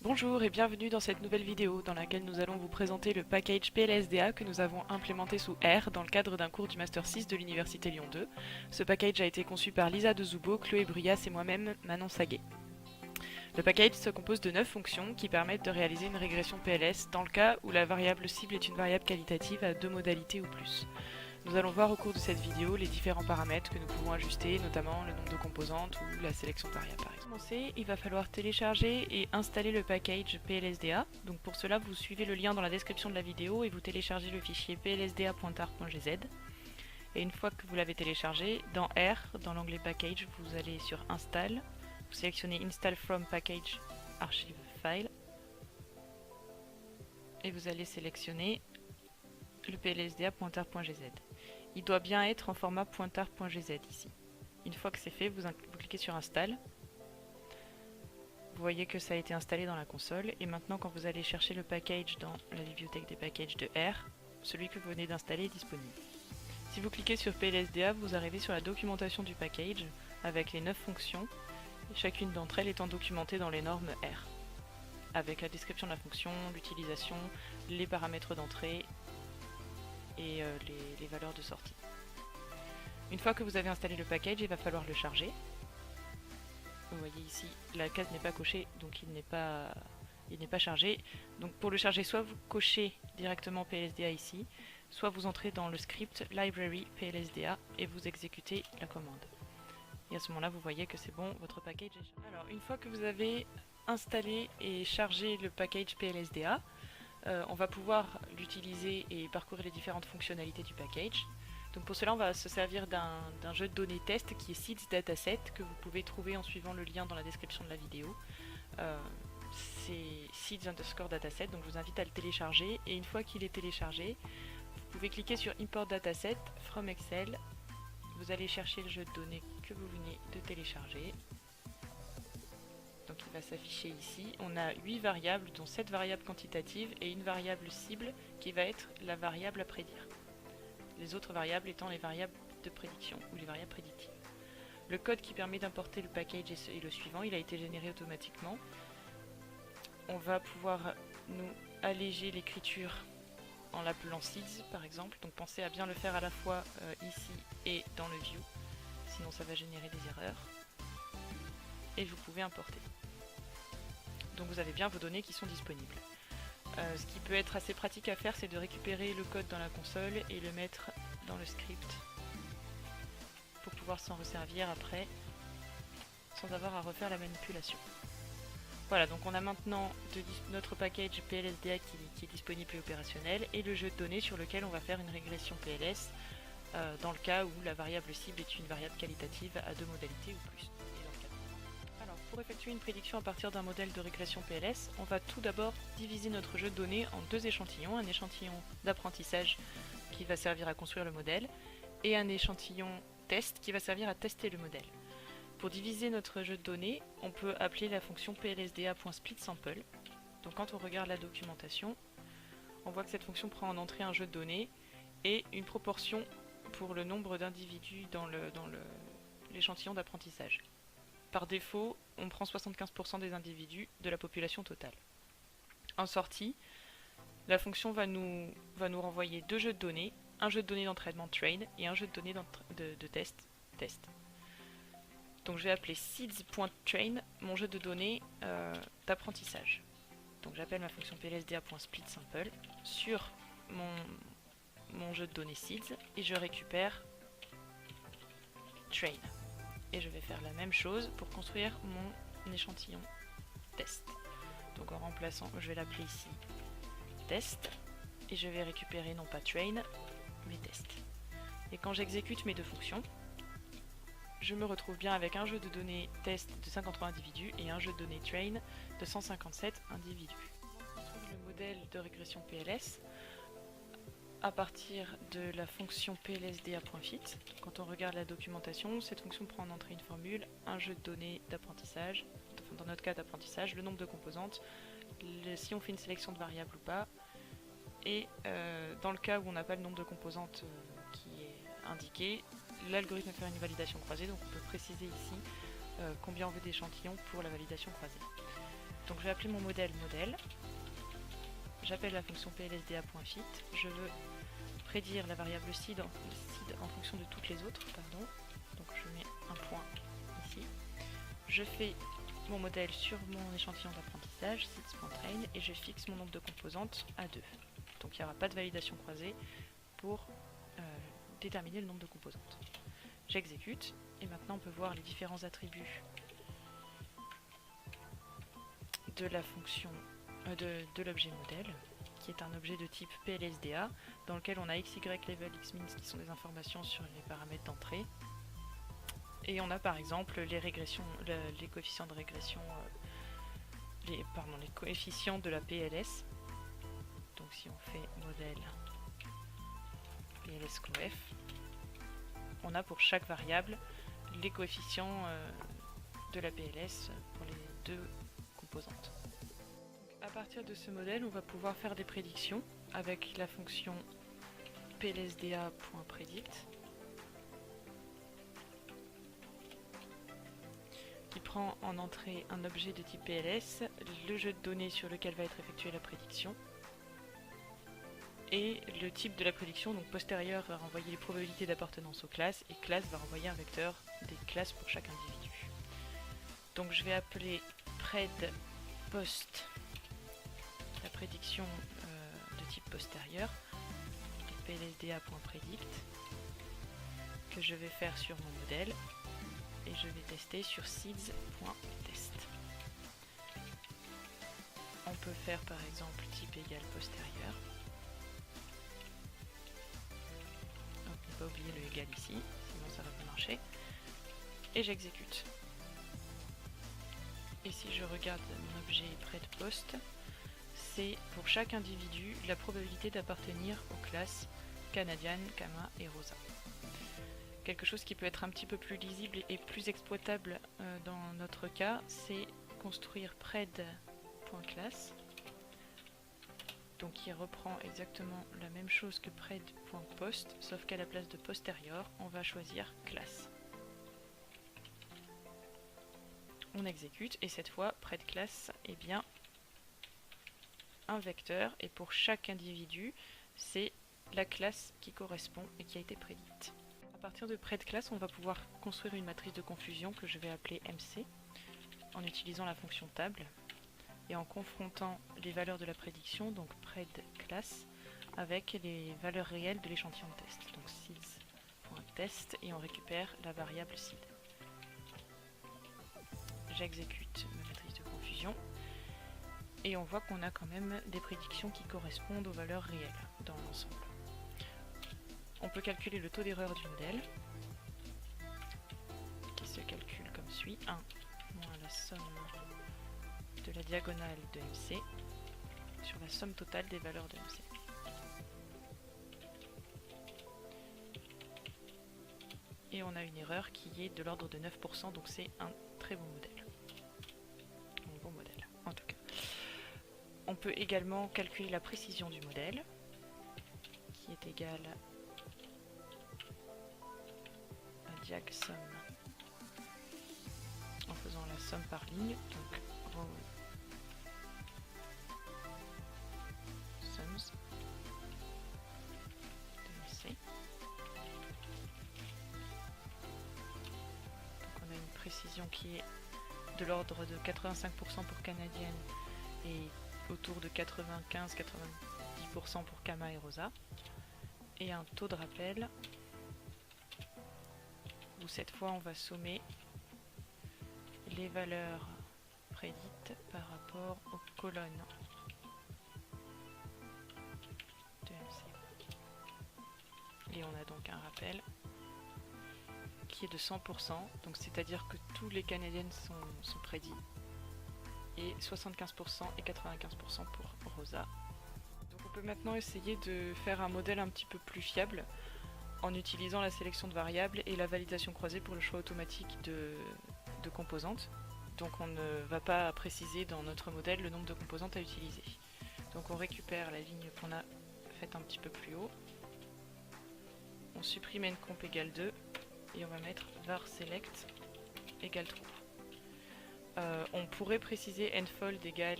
Bonjour et bienvenue dans cette nouvelle vidéo dans laquelle nous allons vous présenter le package PLSDA que nous avons implémenté sous R dans le cadre d'un cours du Master 6 de l'Université Lyon 2. Ce package a été conçu par Lisa Dezoubo, Chloé Bruyas et moi-même, Manon Saguet. Le package se compose de 9 fonctions qui permettent de réaliser une régression PLS dans le cas où la variable cible est une variable qualitative à 2 modalités ou plus. Nous allons voir au cours de cette vidéo les différents paramètres que nous pouvons ajuster, notamment le nombre de composantes ou la sélection de variables par exemple. Pour commencer, il va falloir télécharger et installer le package PLSDA. Donc pour cela, vous suivez le lien dans la description de la vidéo et vous téléchargez le fichier plsda.tar.gz. Et une fois que vous l'avez téléchargé, dans R, dans l'onglet Package, vous allez sur Install, vous sélectionnez Install from Package Archive File et vous allez sélectionner le plsda.tar.gz. Il doit bien être en format .tar.gz ici. Une fois que c'est fait, vous cliquez sur Install. Vous voyez que ça a été installé dans la console. Et maintenant, quand vous allez chercher le package dans la bibliothèque des packages de R, celui que vous venez d'installer est disponible. Si vous cliquez sur PLSDA, vous arrivez sur la documentation du package avec les 9 fonctions, chacune d'entre elles étant documentée dans les normes R, avec la description de la fonction, l'utilisation, les paramètres d'entrée et les valeurs de sortie. Une fois que vous avez installé le package, il va falloir le charger. Vous voyez ici, la case n'est pas cochée, donc il n'est pas chargé. Donc pour le charger, soit vous cochez directement PLSDA ici, soit vous entrez dans le script library PLSDA et vous exécutez la commande. Et à ce moment-là, vous voyez que c'est bon, votre package est chargé. Alors, une fois que vous avez installé et chargé le package PLSDA, on va pouvoir l'utiliser et parcourir les différentes fonctionnalités du package. Donc pour cela, on va se servir d'un jeu de données test qui est Seeds Dataset, que vous pouvez trouver en suivant le lien dans la description de la vidéo. C'est Seeds_Dataset, donc je vous invite à le télécharger. Et une fois qu'il est téléchargé, vous pouvez cliquer sur Import Dataset from Excel. Vous allez chercher le jeu de données que vous venez de télécharger. Donc il va s'afficher ici. On a 8 variables, dont 7 variables quantitatives et une variable cible qui va être la variable à prédire. Les autres variables étant les variables de prédiction ou les variables prédictives. Le code qui permet d'importer le package est le suivant, il a été généré automatiquement. On va pouvoir nous alléger l'écriture en l'appelant seeds par exemple, donc pensez à bien le faire à la fois ici et dans le view, sinon ça va générer des erreurs. Et vous pouvez importer. Donc vous avez bien vos données qui sont disponibles. Ce qui peut être assez pratique à faire, c'est de récupérer le code dans la console et le mettre dans le script pour pouvoir s'en resservir après sans avoir à refaire la manipulation. Voilà, donc on a maintenant notre package PLSDA qui est disponible et opérationnel et le jeu de données sur lequel on va faire une régression PLS dans le cas où la variable cible est une variable qualitative à 2 modalités ou plus. Alors, pour effectuer une prédiction à partir d'un modèle de régression PLS, on va tout d'abord diviser notre jeu de données en 2 échantillons, un échantillon d'apprentissage qui va servir à construire le modèle et un échantillon test qui va servir à tester le modèle. Pour diviser notre jeu de données, on peut appeler la fonction plsda.splitSample. Donc quand on regarde la documentation, on voit que cette fonction prend en entrée un jeu de données et une proportion pour le nombre d'individus dans l'échantillon d'apprentissage. Par défaut, on prend 75% des individus de la population totale. En sortie, la fonction va nous renvoyer 2 jeux de données, un jeu de données d'entraînement train et un jeu de données de test. Donc je vais appeler seeds.train mon jeu de données d'apprentissage. Donc j'appelle ma fonction plsda.splitSample sur mon jeu de données seeds et je récupère train. Et je vais faire la même chose pour construire mon échantillon test. Donc en remplaçant, je vais l'appeler ici test et je vais récupérer non pas train mais test. Et quand j'exécute mes 2 fonctions, je me retrouve bien avec un jeu de données test de 53 individus et un jeu de données train de 157 individus. On construit le modèle de régression PLS à partir de la fonction plsda.fit. Quand on regarde la documentation, cette fonction prend en entrée une formule, un jeu de données d'apprentissage, enfin dans notre cas d'apprentissage, le nombre de composantes, si on fait une sélection de variables ou pas, et dans le cas où on n'a pas le nombre de composantes qui est indiqué, l'algorithme va faire une validation croisée, donc on peut préciser ici combien on veut d'échantillons pour la validation croisée. Donc je vais appeler mon modèle modèle. J'appelle la fonction plsda.fit. Je veux prédire la variable seed en fonction de toutes les autres. Pardon. Donc je mets un point ici. Je fais mon modèle sur mon échantillon d'apprentissage, seeds.train, et je fixe mon nombre de composantes à 2. Donc il n'y aura pas de validation croisée pour déterminer le nombre de composantes. J'exécute, et maintenant on peut voir les différents attributs de la fonction de l'objet modèle, qui est un objet de type PLSDA, dans lequel on a xy, level, xmin, qui sont des informations sur les paramètres d'entrée. Et on a par exemple les régressions, les coefficients de régression, les coefficients de la PLS. Donc si on fait modèle PLSCoef, on a pour chaque variable les coefficients de la PLS pour les deux composantes. Donc, à partir de ce modèle, on va pouvoir faire des prédictions avec la fonction plsda.predict qui prend en entrée un objet de type PLS, le jeu de données sur lequel va être effectuée la prédiction, et le type de la prédiction, donc postérieur va renvoyer les probabilités d'appartenance aux classes, et classe va renvoyer un vecteur des classes pour chaque individu. Donc je vais appeler pred post la prédiction de type postérieur, plsda.predict, que je vais faire sur mon modèle, et je vais tester sur seeds.test. On peut faire par exemple type égal postérieur. Pas oublier le égal ici, sinon ça va pas marcher. Et j'exécute. Et si je regarde mon objet près de poste, c'est pour chaque individu la probabilité d'appartenir aux classes Canadian, Kama et Rosa. Quelque chose qui peut être un petit peu plus lisible et plus exploitable dans notre cas, c'est construire pred.class. Donc qui reprend exactement la même chose que pred.post, sauf qu'à la place de postérieur, on va choisir classe. On exécute, et cette fois, pred.class est bien un vecteur, et pour chaque individu, c'est la classe qui correspond et qui a été prédite. À partir de pred.class, on va pouvoir construire une matrice de confusion que je vais appeler MC, en utilisant la fonction table, et en confrontant les valeurs de la prédiction, donc pred.class, avec les valeurs réelles de l'échantillon de test, donc seeds.test, et on récupère la variable seed. J'exécute ma matrice de confusion, et on voit qu'on a quand même des prédictions qui correspondent aux valeurs réelles dans l'ensemble. On peut calculer le taux d'erreur du modèle, qui se calcule comme suit: 1 moins la somme de la diagonale de MC sur la somme totale des valeurs de MC. Et on a une erreur qui est de l'ordre de 9%, donc c'est un très bon modèle. Un bon modèle, en tout cas. On peut également calculer la précision du modèle, qui est égale à diag_sum en faisant la somme par ligne, donc sums de MC. Donc on a une précision qui est de l'ordre de 85% pour canadienne et autour de 95-90% pour Kama et Rosa, et un taux de rappel où cette fois on va sommer les valeurs prédites par rapport aux colonnes de MC. Et on a donc un rappel qui est de 100%, donc c'est-à-dire que tous les Canadiennes sont prédits, et 75% et 95% pour Rosa. Donc on peut maintenant essayer de faire un modèle un petit peu plus fiable en utilisant la sélection de variables et la validation croisée pour le choix automatique de composantes. Donc on ne va pas préciser dans notre modèle le nombre de composantes à utiliser. Donc on récupère la ligne qu'on a faite un petit peu plus haut, on supprime ncomp égale 2 et on va mettre var select égale true. On pourrait préciser nfold égale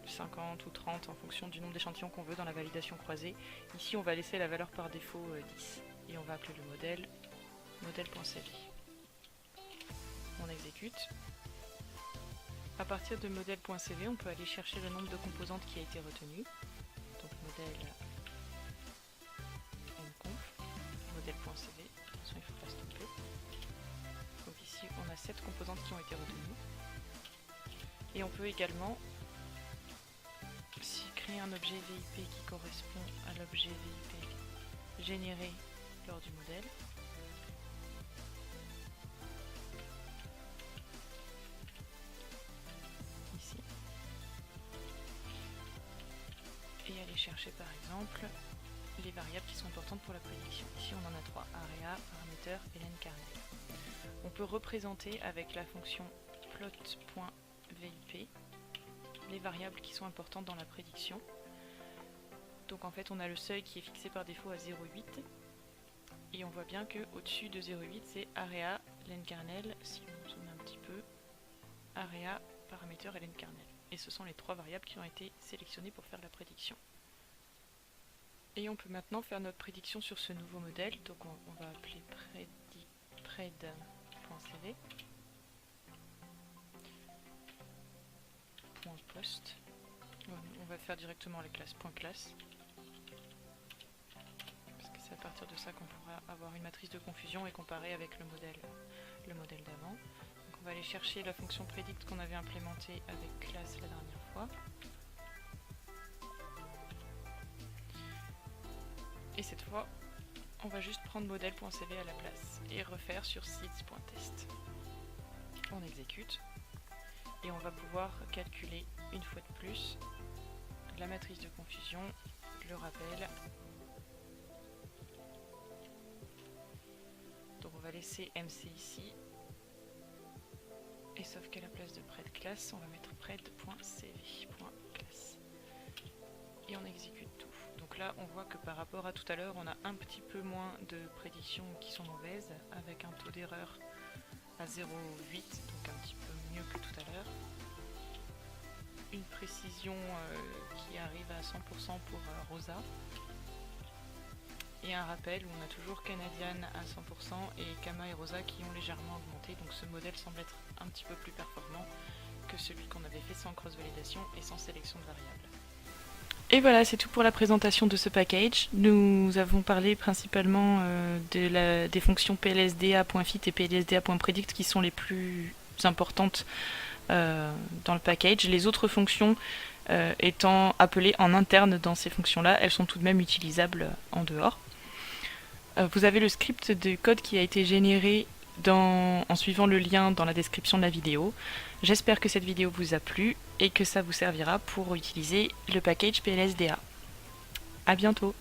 50 ou 30 en fonction du nombre d'échantillons qu'on veut dans la validation croisée. Ici on va laisser la valeur par défaut 10 et on va appeler le modèle modèle.cv. On exécute. À partir de modèle.cv, on peut aller chercher le nombre de composantes qui a été retenu. Donc modèle mconf, modèle.cv, attention il faut pas stopper. Donc ici on a 7 composantes qui ont été retenues. Et on peut également créer un objet VIP qui correspond à l'objet VIP généré lors du modèle. Ici. Et aller chercher par exemple les variables qui sont importantes pour la prédiction. Ici on en a 3, area, parameter et len-kernel. On peut représenter avec la fonction plot.vip les variables qui sont importantes dans la prédiction. Donc en fait on a le seuil qui est fixé par défaut à 0,8 et on voit bien que au-dessus de 0,8 c'est area, len-kernel, si on zoome un petit peu, area, parameter et len-kernel. Et ce sont les 3 variables qui ont été sélectionnées pour faire la prédiction. Et on peut maintenant faire notre prédiction sur ce nouveau modèle. Donc on va appeler pred.cv .post. On va faire directement la classe .classe parce que c'est à partir de ça qu'on pourra avoir une matrice de confusion et comparer avec le modèle d'avant. Donc on va aller chercher la fonction predict qu'on avait implémentée avec classe la dernière fois. Et cette fois, on va juste prendre modèle.cv à la place et refaire sur seeds.test. On exécute. Et on va pouvoir calculer une fois de plus la matrice de confusion, le rappel. Donc on va laisser MC ici. Et sauf qu'à la place de pred class, on va mettre pred.cv.class. Et on exécute tout. Donc là, on voit que par rapport à tout à l'heure, on a un petit peu moins de prédictions qui sont mauvaises, avec un taux d'erreur à 0,8, donc un petit peu mieux que tout à l'heure. Une précision qui arrive à 100% pour Rosa. Et un rappel où on a toujours Canadian à 100% et Kama et Rosa qui ont légèrement augmenté. Donc ce modèle semble être un petit peu plus performant que celui qu'on avait fait sans cross-validation et sans sélection de variables. Et voilà, c'est tout pour la présentation de ce package. Nous avons parlé principalement des fonctions plsda.fit et plsda.predict qui sont les plus importantes dans le package. Les autres fonctions étant appelées en interne dans ces fonctions-là, elles sont tout de même utilisables en dehors. Vous avez le script de code qui a été généré en suivant le lien dans la description de la vidéo. J'espère que cette vidéo vous a plu et que ça vous servira pour utiliser le package PLSDA. À bientôt!